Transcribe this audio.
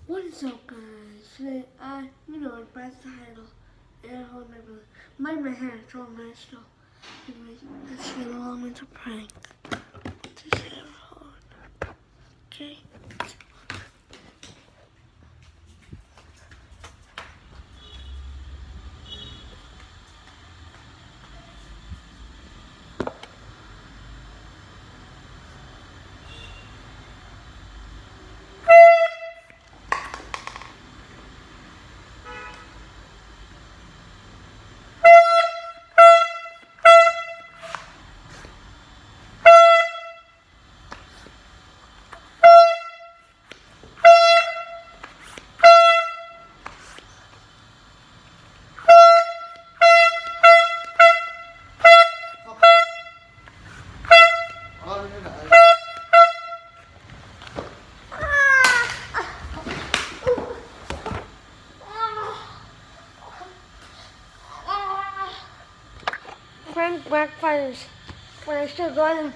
What is up, guys? Today, I pressed the title. And hold my hair, it's all nice though. Anyways, let's get along with the prank. Put this hair on. Okay? Prank backfires when I still got him.